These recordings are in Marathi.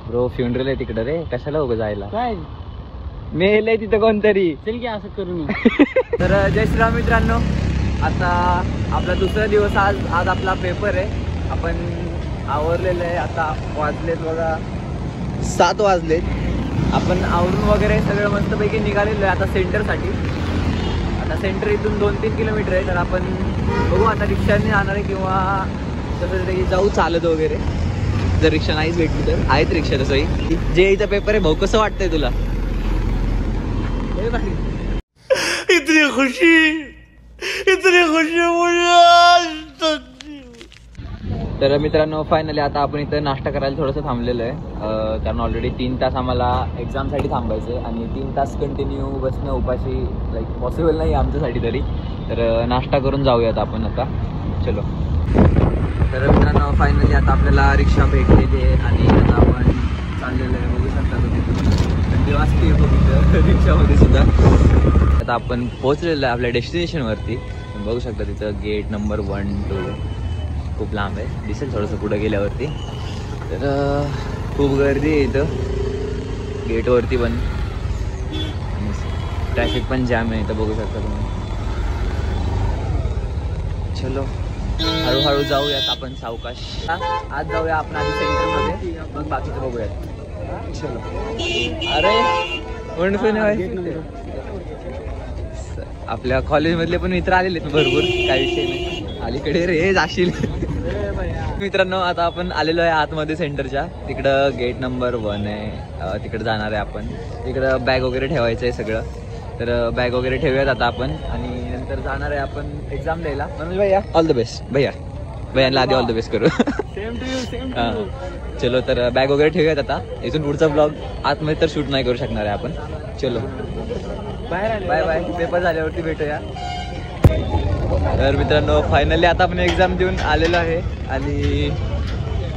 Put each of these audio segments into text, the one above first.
ब्रो फ्युनरल आहे तिकडं रे, कशाला उभं जायला, काय मेल आहे तिथं कोणतरी. चल की असं करू. तर जय श्रीराम मित्रांनो, आता आपला दुसरा दिवस, आज आपला पेपर आहे. आपण आवरलेलं आहे, आता वाजलेत बघा 7 वाजलेत. आपण आवरून वगैरे सगळं मस्तपैकी निघालेलो आहे आता सेंटरसाठी. आता सेंटर इथून 2-3 किलोमीटर आहे. तर आपण बघू आता रिक्षाने जाणार आहे किंवा तसं तरी जाऊ चालत वगैरे. जर रिक्षा नाहीच भेटली तर आहेत रिक्षा तसंही. जे इथं पेपर आहे भाऊ, कसं वाटतंय तुला? इतनी खुशी तर मित्रांनो फायनली आता आपण इथं नाश्ता करायला थोडंसं थांबलेलं आहे. कारण ऑलरेडी 3 तास आम्हाला एक्झामसाठी थांबायचं आहे आणि 3 तास कंटिन्यू बसणं उपाशी लाईक पॉसिबल नाही आमच्यासाठी तरी. तर नाश्ता करून जाऊयात आपण आता. चलो. तर मित्रांनो फायनली आता आपल्याला रिक्षा भेटलेली आहे आणि आता आपण चाललेलं आहे. बघू शकता तुम्ही थंडी वाजते तिथं रिक्षामध्ये सुद्धा. आता आपण पोहोचलेलो आहे आपल्या डेस्टिनेशनवरती. बघू शकता तिथं गेट नंबर 1, 2 खूप लांब आहे, दिसेल थोडंसं पुढं गेल्यावरती. तर खूप गर्दी आहे इथं गेटवरती पण, ट्रॅफिक पण जाम आहे इथं बघू शकता तुम्ही. चलो हळूहळू जाऊयात आपण सावकाश. आज जाऊया आपण आधी सेंटरमध्ये, मग बाकीचं बघूयात. चलो. अरे आपल्या कॉलेजमधले पण मित्र आलेले भरपूर, काही विषय नाही. अलीकडे रे जाशील. मित्रांनो आता आपण आलेलो आहे आतमध्ये सेंटरच्या. तिकडं गेट नंबर 1 आहे, तिकडं जाणार आहे आपण. तिकडं बॅग वगैरे ठेवायचं आहे सगळं. तर बॅग वगैरे ठेवूयात आता आपण आणि नंतर जाणार आहे आपण एक्झाम द्यायला. मनोज भैया ऑल द बेस्ट. भैयांना आधी ऑल द बेस्ट करू. Same to you. हां चलो. तर बॅग वगैरे ठेवूयात आता. इथून पुढचा ब्लॉग आतमध्ये तर शूट नाही करू शकणार आहे आपण. चलो बाय बाय. पेपर झाल्यावरती भेटूया. तर मित्रांनो फायनली आता आपण एक्झाम देऊन आलेलो आहे आणि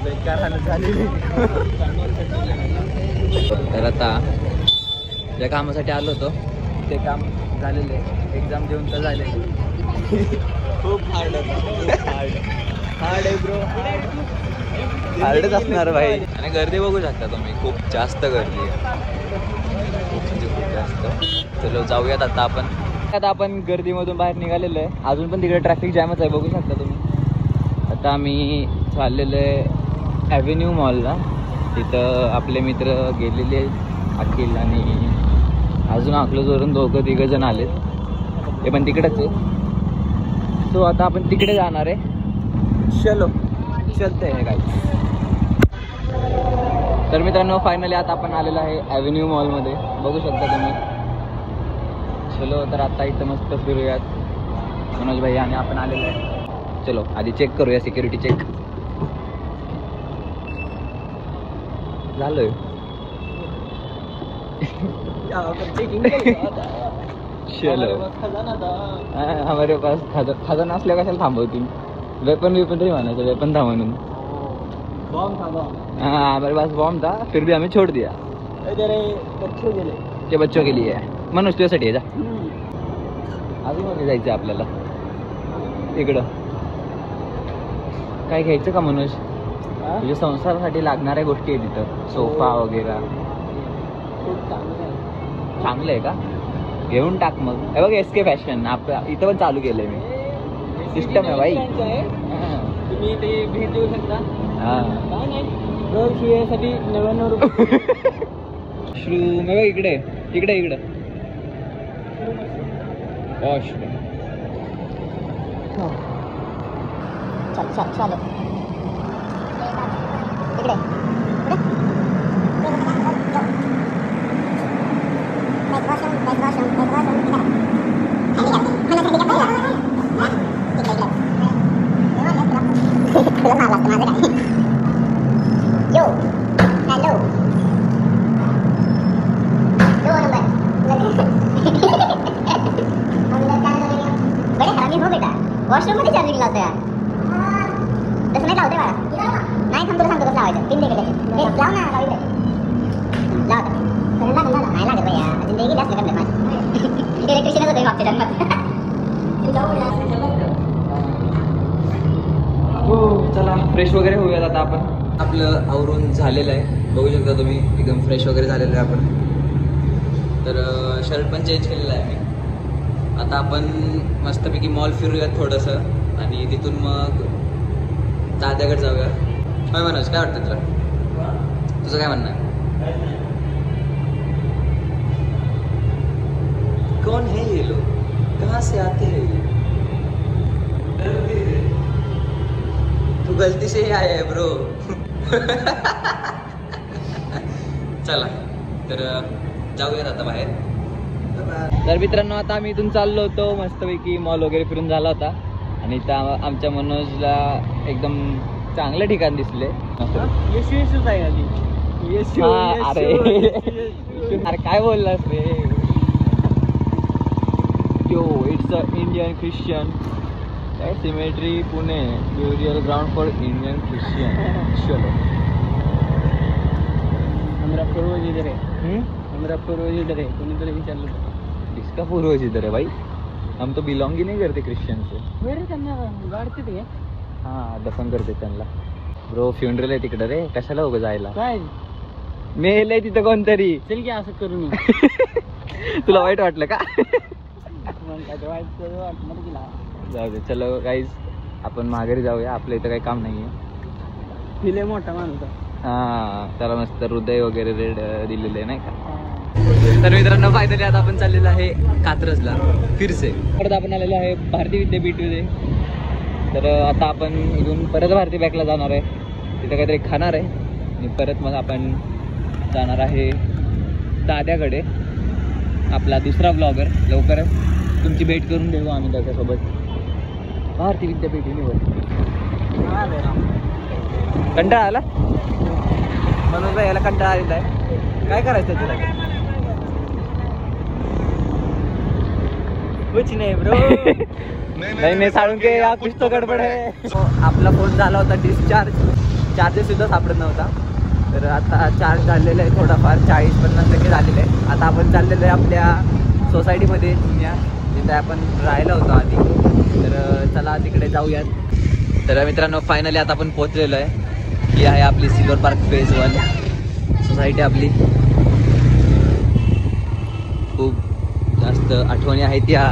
बेकार हालत झालेली. तर आता ज्या कामासाठी आलो होतो ते काम झालेलं आहे. एक्झाम देऊन तर झाले. खूप हार्ड आहे ब्रो. हार्डच असणार भाई. आणि गर्दी बघू शकता तुम्ही, खूप जास्त गर्दी आहे, खूप जास्त. चलो जाऊयात आता आपण. आता आपण गर्दीमधून बाहेर निघालेलो आहे. अजून पण तिकडे ट्रॅफिक जॅमच आहे बघू शकता तुम्ही. आता आम्ही चाललेलो आहे ॲव्हेन्यू मॉलला. तिथं आपले मित्र गेलेले आहेत, अखिल आणि अजून अकलूजवरून 2-3 जण आलेत. ते पण तिकडेच आहे. सो आता आपण तिकडे जाणार आहे. चलो चलते आहे काय. तर मित्रांनो फायनली आता आपण आलेलो आहे ॲव्हेन्यू मॉलमध्ये बघू शकता तुम्ही. चलो तर आता इथं मस्त फिरूयात. मनोज भाई आणि आपण आलेलो आहे. चलो आधी चेक करूया, सिक्युरिटी चेक झालं. चलो हमारे पास खजाना असल्या कशाला थांबवतील. वेपन तरी म्हणायचं, वेपन था म्हणून. हाँ हमारे पास बॉम्ब था फिर भी हमें छोड़ दिया. ते बच्चों के लिए है. मनोज तुझ्यासाठी आहे जा. अजून मध्ये जायचं आपल्याला. इकडं काय घ्यायचं का मनोज? तुझ्या संसारासाठी लागणाऱ्या गोष्टी आहेत तिथं, सोफा वगैरे. चांगलं आहे का? घेऊन टाक मग. हे बघ SK फॅशन इथं पण चालू केलंय मी. सिस्टम आहे भाई. तुम्ही ते भेट देऊ शकता. हां काय नाही रोज शिवायसाठी 99 रुपये. श्रू बघ इकडे इकडे इकडं. चालेल इकडे यो हॅलो 2 नंबर. हो बेटा वॉशरूम मध्ये चार्जिंग लावतो यार. तसं नाही लावते मला. नाही थांब तुला सांगतो कसं लावायचं. 3 लाव ना. लाव नाही लागत भैया. जिंदगी जास्त करते माझी. इलेक्ट्रिशियनच होते मागच्या जन्मात. हो चला फ्रेश वगैरे होऊयात आता आपण. आपलं आवरून झालेलं आहे, बघू शकता तुम्ही, एकदम फ्रेश वगैरे झालेलं आहे आपण. तर शर्ट पण चेंज केलेलं आहे मी. आता आपण मस्तपैकी मॉल फिरूयात थोडंसं आणि तिथून मग दाद्याकडे जाऊया. काय मनोज, काय वाटतं तुला? तुझं काय म्हणणं आहे? कौन है ये लोग, कहाँ से आते हैं ये? तू गलती से ही आया है ब्रो. चला तर जाऊयात आता बाहेर. तर मित्रांनो, आता आम्ही इथून चाललो होतो, मस्तपैकी मॉल वगैरे फिरून झाला होता आणि इथं आमच्या मनोजला एकदम चांगलं ठिकाण दिसले. यशच आहे आधी. अरे काय बोललास रे? Yo, it's a Indian Christian cemetery Pune, burial ground for Indian Christian. चलो, हमारा पूर्वज इधर है. हमारा पूर्वज इधर है. कोणीतरी विचारलं, इसका पूर्वज इधर है भाई, हम तो बिलोंग ही नहीं करते ख्रिश्चन से. वेरे त्यांना गाडते ते. हां, दफन करते त्यांना. ब्रो फ्युनरल आहे तिकडं रे, कशाला उभं जायला? काय मेल आहे तिथं कोणतरी. चल की असं करू नये. तुला वाईट वाटलं का? वाटणार तिला. जाऊ दे, चलो गाईज, आपण माघारी जाऊया. आपल्या इथं काही काम नाही आहे. तिले मोठा माणूस. हां, त्याला मस्त हृदय वगैरे रेड दिलेलं आहे नाही का. तर मित्रांनो, फायनली आता आपण चाललेलो आहे कात्रजला फिरसे. परत आपण आलेलो आहे भारती विद्यापीठमध्ये. तर आता आपण इथून परत भारती बँकला जाणार आहे, तिथं काहीतरी खाणार आहे आणि परत मग आपण जाणार आहे दाद्याकडे, आपला दुसरा ब्लॉगर. लवकरच तुमची भेट करून देऊ आम्ही त्याच्यासोबत भारती विद्यापीठ युनिव्हर्सिटी. कंटाळा आला म्हणून याला कंटाळा आलेला आहे. काय करायचं तुला? कुछ नाही ब्रो. नाही सांगून के या कुछ तो गडबड आहे. आपला फोन झाला होता डिस्चार्ज, चार्जेस सुद्धा सापडत नव्हता. तर आता चार्ज झालेलं आहे थोडाफार, 40-50% झालेलं आहे. आता आपण चाललेलं आहे आपल्या सोसायटीमध्ये जुन्या, जिथे आपण राहिला होतो आधी. तर चला तिकडे जाऊयात. तर मित्रांनो, फायनली आता आपण पोहोचलेलो आहे. ही आहे आपली सिल्वर पार्क फेज 1 सोसायटी. आपली खूप जास्त आठवणी आहेत या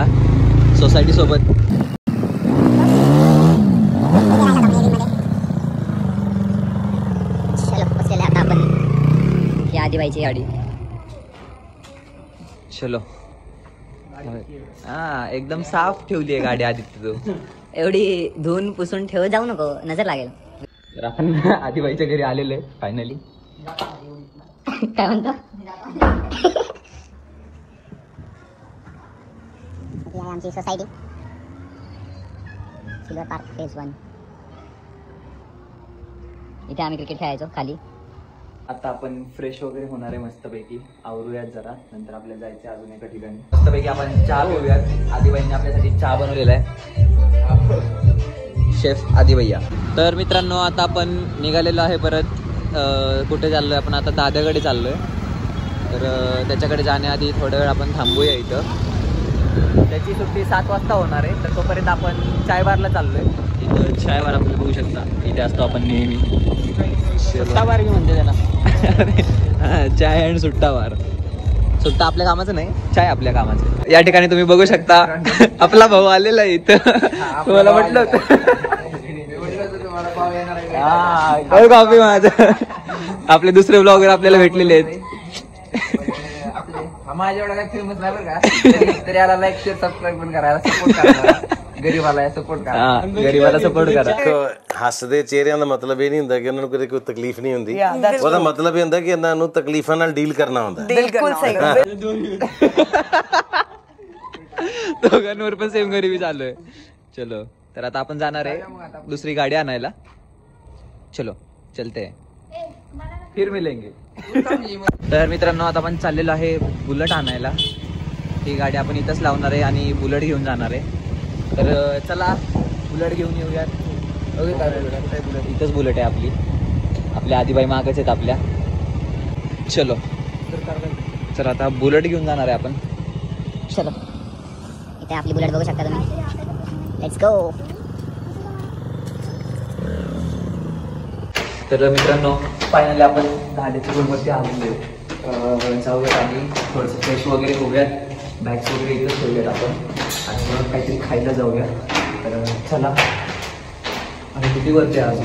सोसायटी सोबत. आता आपण ही आदिबाईची गाडी. चलो. हा, एकदम साफ ठेवली आहे गाडी आदित्य. तू एवढी धुवून पुसून ठेव जाऊ नको, नजर लागेल. तर आपण आदिबाईच्या घरी आलेलो आहे फायनली. काय म्हणतो? आमची सोसायटी सिल्वर पार्क फेज 1. इथे आम्ही क्रिकेट खेळायचो खाली. आता आपण फ्रेश वगैरे होणार आहे मस्तपैकी, आवरूयात जरा, नंतर आपल्याला जायचं अजून एका ठिकाणी. मस्तपैकी आपण चहा पिऊयात. आदिबाईंनी आपल्यासाठी चहा बनवलेला आहे, शेफ आदिभैया. तर मित्रांनो, आता आपण निघालेलो आहे परत. कुठे चाललो आहे आपण? आता दाद्याकडे चाललो आहे. तर त्याच्याकडे जाण्याआधी थोडा वेळ आपण थांबूया इथं. त्याची सुट्टी 7 वाजता होणार आहे, तर तोपर्यंत आपण चाय बारला चाललो आहे. इथं चाय बार आपण बघू शकता, इथे असतो आपण नेहमी. सुट्टा बार म्हणते त्याला. हां, चाय अँड सुट्टा बार. सुट्टा आपल्या कामाचं नाही, चाय आपल्या कामाचं. या ठिकाणी तुम्ही बघू शकता आपला भाऊ आलेला आहे इथं. तुम्हाला म्हटलं होतं कॉफी माझं. आपले दुसरे ब्लॉगर आपल्याला भेटलेले आहेत. माझ्या एवढा काही फेमस नाही बरं का, तरी याला लाईक शेअर सबस्क्राईब पण करायला सपोर्ट करा. गरीबाला सपोर्ट करा, गरीबाला सपोर्ट करा. ਹੱਸਦੇ ਚਿਹਰਿਆਂ ਦਾ ਮਤਲਬ ਇਹ ਨਹੀਂ ਹੁੰਦਾ ਕਿ ਉਹਨਾਂ ਨੂੰ ਕਦੇ ਕੋਈ ਤਕਲੀਫ ਨਹੀਂ ਹੁੰਦੀ. ਉਹਦਾ ਮਤਲਬ ਇਹ ਹੁੰਦਾ ਕਿ ਇਹਨਾਂ ਨੂੰ ਤਕਲੀਫਾਂ ਨਾਲ ਡੀਲ ਕਰਨਾ ਹੁੰਦਾ. बिलकुल सही. दोघांवर पण सेम गरिबी चालू आहे. चलो, तर आता आपण जाणार आहे दुसरी गाडी आणायला. चलो चलते हैं, फिर मिलेंगे. तर मित्रांनो, आता आपण चाललेलो आहे बुलेट आणायला. ही गाडी आपण इथंच लावणार आहे आणि बुलेट घेऊन जाणार आहे. तर चला बुलेट घेऊन येऊयात. बुलेट इथंच बुलेट आहे आपली. आपल्या आदिबाई मागच आहेत आपल्या. चलो, तर आता बुलेट घेऊन जाणार आहे आपण. चलो, इथे आपली बुलेट बघू शकता तुम्ही. Let's go. तर मित्रांनो फायनली आपण दाद्याच्या रूमवरती आलेलो आहे. जाऊयात आणि थोडंसं फ्रेश वगैरे होऊयात, बॅग्स वगैरे इथंच ठेवूयात आपण आणि मग काहीतरी खायला जाऊया. तर चला. आणि किती वरती अजून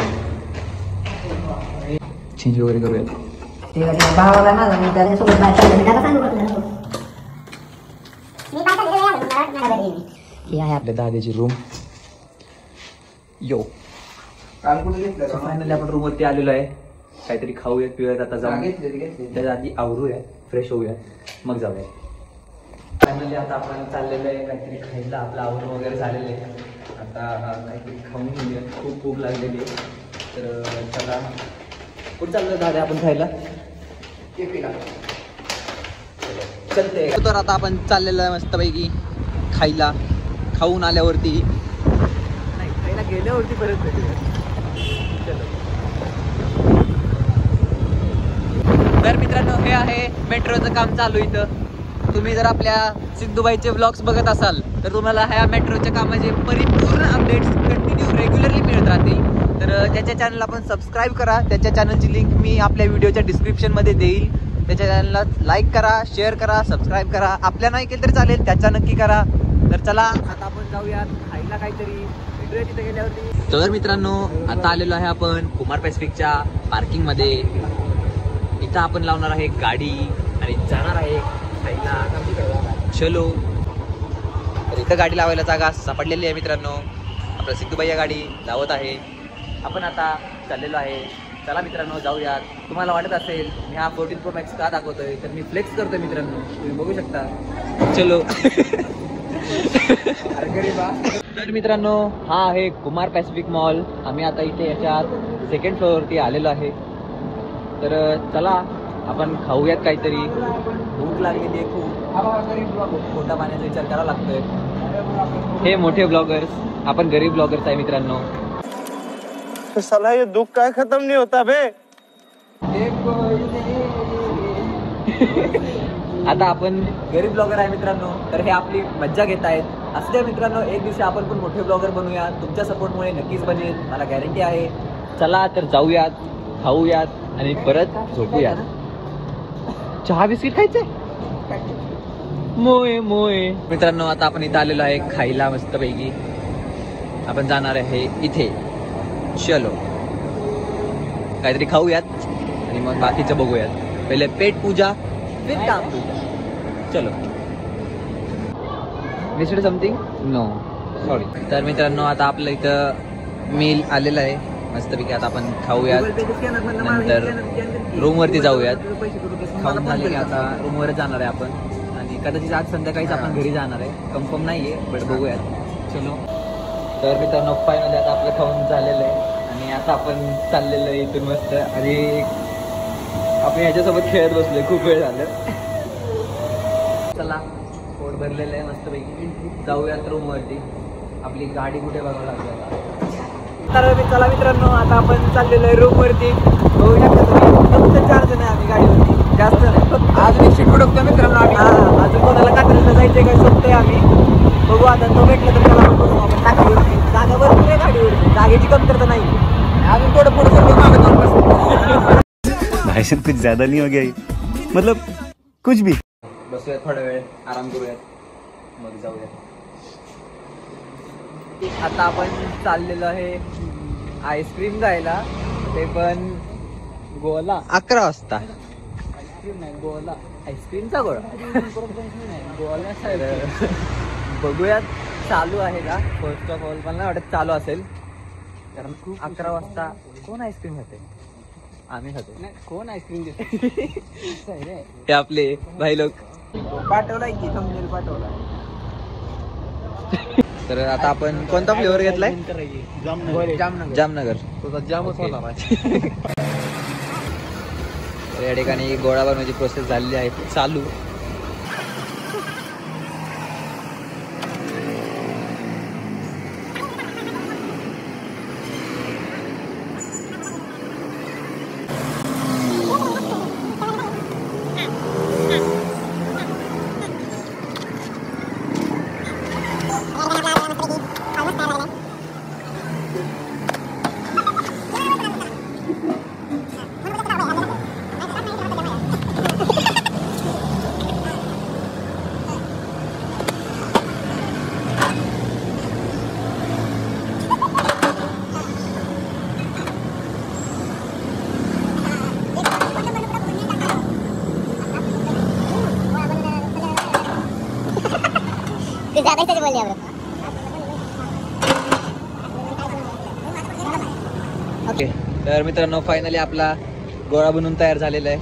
चेंज वगैरे करूयात. भावाला माझा मी त्याच्यासोबत बाहेर ही आहे आपल्या दाद्याची रूम. यो फायनली आपण रूमवरती आलेलो आहे. काहीतरी खाऊयात पिऊयात आता जाऊन. त्याच्या आधी आवरूया, फ्रेश होऊयात, मग जाऊया. फायनली आता आपण चाललेलं आहे काहीतरी खायला. आपलं आवरून वगैरे झालेलं आहे. आता काहीतरी खाऊन घेऊया, खूप भूक लागलेली आहे. तर चला. कुठं चाललं दादा आपण खायला? चलते. तर आता आपण चाललेलं आहे मस्तपैकी खायला. खाऊन आल्यावरती नाही, खायला गेल्यावरती परत भेटूया. तर मित्रांनो हे आहे मेट्रोचं काम चालू इथं. तुम्ही जर आपल्या सिद्धूबाईचे व्लॉग्स बघत असाल तर तुम्हाला ह्या मेट्रोच्या कामाचे परिपूर्ण अपडेट्स कंटिन्यू रेग्युलरली मिळत राहतील. तर त्याच्या चॅनलला पण सबस्क्राईब करा. त्याच्या चॅनलची लिंक मी आपल्या व्हिडिओच्या डिस्क्रिप्शनमध्ये देईल. त्याच्या चॅनलला लाईक करा, शेअर करा, सबस्क्राईब करा. आपल्या नाही केलं तरी चालेल, त्याच्या नक्की करा. तर चला आता आपण जाऊयात खायला काहीतरी. भेटूया तिथे गेल्यावरती. तर मित्रांनो आता आलेलो आहे आपण कुमार पॅसिफिकच्या पार्किंगमध्ये. इथं आपण लावणार आहे गाडी आणि जाणार आहे खायला. चलो. तर इथं गाडी लावायला जागा सापडलेली आहे मित्रांनो. आपलं सिद्धूबाई गाडी लावत आहे. आपण आता चाललेलो आहे. चला मित्रांनो जाऊयात. तुम्हाला वाटत असेल मी हा 14 Pro Max का दाखवतोय तर मी फ्लेक्स करतोय मित्रांनो, तुम्ही बघू शकता. चलो. तर मित्रांनो हा आहे कुमार पॅसिफिक मॉल. आम्ही आता इथे याच्या 2nd फ्लोअरवरती आलेलो आहे. तर चला आपण खाऊयात काहीतरी. भूक लागलेली आहे खूप. पोटा पाण्याचा विचार करावा लागतोय. हे मोठे ब्लॉगर्स, आपण गरीब ब्लॉगर्स आहे मित्रांनो. साला ये दुख का खत्म नहीं होता बे. आता आपण गरीब ब्लॉगर आहे मित्रांनो, तर हे आपली मज्जा घेत आहेत. असते मित्रांनो, एक दिवशी आपण पण मोठे ब्लॉगर बनूया. तुमच्या सपोर्टमुळे नक्कीच बनेल, मला गॅरंटी आहे. चला तर जाऊयात, खाऊयात आणि परत झोपूयात. चहा बिस्किट खायचंय? मोये मोये. मित्रांनो आता आपण इथं आलेलो आहे खायला मस्तपैकी. आपण जाणार आहे इथे. चलो काहीतरी खाऊयात आणि मग बाकीचं बघूयात. पहिले पेट पूजा फिर काम पूजा. चलो. Missed something? No sorry. तर मित्रांनो आता आपलं इथं मील आलेलं आहे मस्तपैकी. आता आपण खाऊयात, नंतर रूमवरती जाऊयात. खाऊन झाले की आता रूमवरच जाणार आहे आपण. आणि कदाचित आज संध्याकाळीच आपण घरी जाणार आहे. कन्फर्म नाही आहे बट बघूयात. चलो. तर मित्रांनो फायनली आता आपलं खाऊन झालेलं आहे आणि आता आपण चाललेलं आहे इथून मस्त. आणि आपण ह्याच्यासोबत खेळत बसलोय खूप वेळ झालं. चला पोट भरलेलं आहे मस्तपैकी. जाऊयात रूमवरती. आपली गाडी कुठे बघावं लागेल आता. तर चला मित्रांनो आता आपण चाललेलो आहे रूमवरती. बघू शकता तुम्ही, फक्त 4 जण आहे आम्ही गाडीवरती, जास्त नाही. फक्त अजून एक सीट उडकतो मित्रांनो आम्ही. अजून कोणाला कात्रजला जायचंय काय शोधतोय आम्ही. बघू आता, तो भेटला तर त्याला आपण बघू आपण टाकीवरती. जागा भरपूर आहे गाडीवरती, जागेची कमतरता नाही. अजून थोडं पुढे करतो मागे जाऊन बस. भाई साहब कुछ ज्यादा नहीं हो गया ये? मतलब कुछ भी. बसूयात थोडा वेळ, आराम करूयात, मग जाऊयात. आता आपण चाललेलो आहे आईस्क्रीम खायला. ते पण गोला 11 वाजता. आईस्क्रीम नाही गोला, आईस्क्रीमचा गोळा. गोला बघूयात चालू आहे का. फर्स्ट ऑफ ऑल मला नाही वाटत चालू असेल, कारण 11 वाजता कोण आईस्क्रीम खाते? आम्ही खातो. कोण आईस्क्रीम देते? ते आपले भाई लोक. पाठवलाय की थंबनेल पाठवला. तर आता आपण कोणता फ्लेवर घेतलाय? जामनगर. जामच होणार. या ठिकाणी गोळा बनवायची प्रोसेस झालेली आहे चालू. ज्यादा ही सच बोल दिया ब्रो. ओके, तर मित्रांनो फायनली आपला गोळा बनवून तयार झालेला आहे.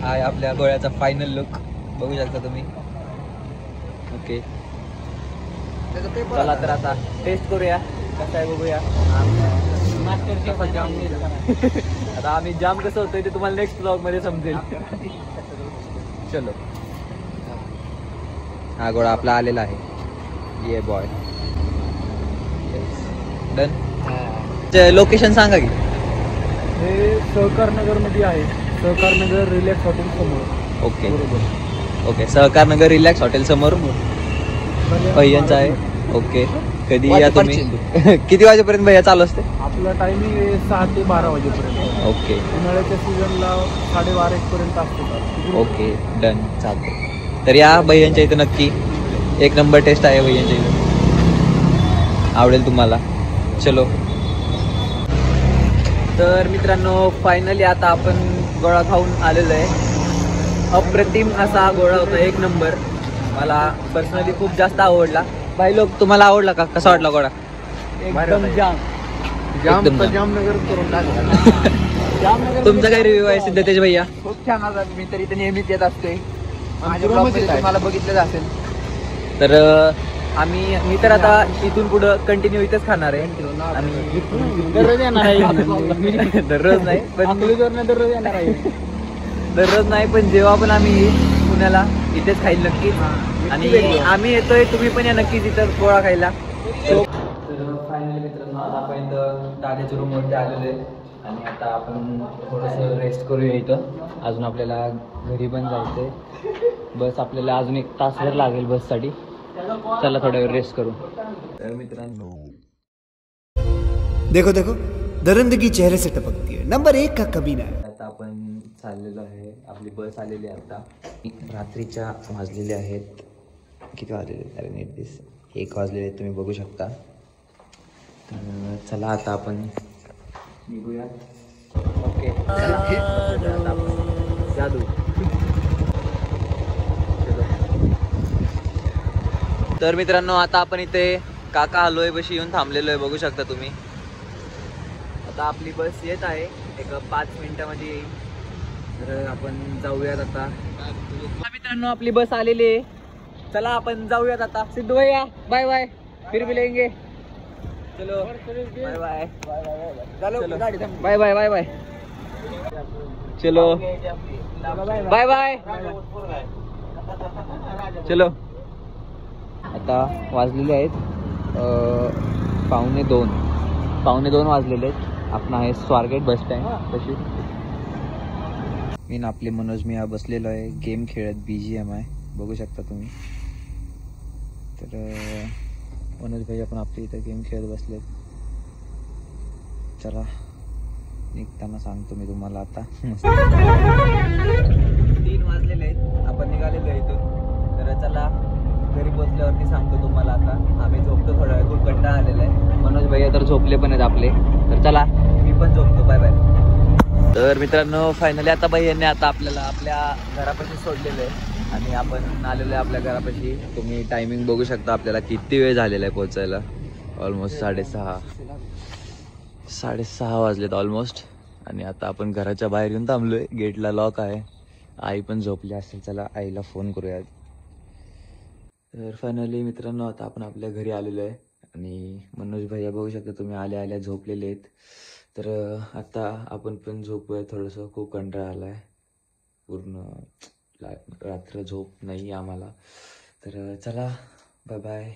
हा आहे आपल्या गोळ्याचा फायनल लुक, बघू शकता तुम्ही. ओके, चला तर आता टेस्ट करूया कसं आहे बघूया. आता आम्ही जाम कसं होतंय ते तुम्हाला नेक्स्ट ब्लॉग मध्ये समजेल. चलो, हा गोळा आपला आलेला आहे. ये बॉय, डन. लोकेशन सांगा की. हे सहकार नगर मध्ये आहे. सहकार नगर रिलॅक्स हॉटेल समोर. Okay okay, Sahakar Nagar relax hotel समोर भैयांचा आहे. ओके, कधी या तुम्ही? किती वाजेपर्यंत भैया चालू असते? आपलं टायमिंग आहे 6 ते 12 वाजेपर्यंत. ओके उन्हाळ्याच्या सीझनला 12:30 पर्यंत असते. ओके, डन, चालतं. तर या भैयांच्या इथं नक्की, एक नंबर टेस्ट आहे भैयांच्या इथं, आवडेल तुम्हाला. चलो, तर मित्रांनो फायनली आता आपण गोळा खाऊन आलेलो आहे. अप्रतिम असा गोळा होता, एक नंबर. मला पर्सनली खूप जास्त आवडला. भाई लोक, तुम्हाला आवडला का? कसा वाटला गोळा? एकदम जाम एकदम जाम. जामनगर करून टाकला. जामनगर तुमचा काय रिव्ह्यू आहे सिद्धतेज भैया? खूप छान होता. मी तर इथे नेहमीच येत असतोय. माझ्या ब्लॉग मध्ये तुम्हाला बघितलं असेल. तर मी तर आता इथून पुढं कंटिन्यू इथेच खाणार आहे. आणि दररोज येणार आहे. दररोज नाही पण दररोज येणार आहे. दररोज नाही पण जेव्हा पण आम्ही पुण्याला इथेच खाईल नक्कीच. आणि आम्ही येतोय, तुम्ही पण या नक्कीच इथं गोळा खायला. तर फायनली मित्रांनो आतापर्यंत दादाच्या रूमवरती आलेलो आहे. आणि आता आपण थोडंसं रेस्ट करूया इथं. अजून आपल्याला घरी पण जायचं आहे. बस आपल्याला अजून 1 तासभर लागेल बससाठी. चला थोड्या वेळ रेस्ट करू. तर मित्रांनो देखो देखो दरिंदगी चेहरे से टपकती है. नंबर 1 का कमीना है. आता आपण चाललेलो आहे, आपली बस आलेली आहे. आता रात्रीच्या वाजलेले आहेत, किती वाजलेले? अरे नीट दिस, 1 वाजलेले आहेत, तुम्ही बघू शकता. तर चला आता आपण निघूया. ओके, चला आता आपण जादू. तर मित्रांनो आता आपण इथे काका हलवाई बशी येऊन थांबलेलो आहे, बघू शकता तुम्ही. आता आपली बस येत आहे, एक 5 मिनिटामध्ये येईल. तर आपण जाऊयात आता. मित्रांनो आपली बस आलेली आहे, चला आपण जाऊयात आता. सिद्धू भैया बाय बाय, फिर मिलेंगे. चलो बाय बाय. चलो बाय बाय बाय बाय. चलो बाय बाय. चलो, आता वाजलेले आहेत 2:15 वाजलेले आहेत. आपण आहे स्वारगेट बस स्टँड तशी. मी ना आपले मनोज मी बसलेलो आहे गेम खेळत, BGMI बघू शकता तुम्ही. तर मनोज भाई पण आपल्या इथं गेम खेळत बसलेत. चला निघताना सांगतो मी तुम्हाला. आता 3 वाजलेले आहेत, आपण निघालेलो आहे इथून. तर चला घरी पोहोचल्यावरती सांगतो तुम्हाला. आता आम्ही झोपतो थोडा वेळ, खूप कंटाळा आलेला आहे. मनोज भैया तर झोपले पण आहेत आपले. तर चला मी पण झोपतो, बाय बाय. तर मित्रांनो फायनली आता भैयांनी आता आपल्याला आपल्या घरापाशी सोडलेलं आहे आणि आपण आलेलो आहे आपल्या घरापाशी. तुम्ही टायमिंग बघू शकता आपल्याला किती वेळ झालेला आहे पोहोचायला. ऑलमोस्ट 6:30 वाजलेत ऑलमोस्ट. आणि आता आपण घराच्या बाहेर येऊन थांबलोय, गेटला लॉक आहे. आई पण झोपली असेल, चला आईला फोन करूयात. तर फायनली मित्रांनो आता आपण आपल्या घरी आलेलो आहे आणि मनोज भैया बघू शकता तुम्ही आल्या झोपलेले आहेत. तर आता आपण पण झोपूया थोडंसं, खूप कंटाळा आला आहे. पूर्ण रात्र झोप नाही आम्हाला. तर चला बाय बाय.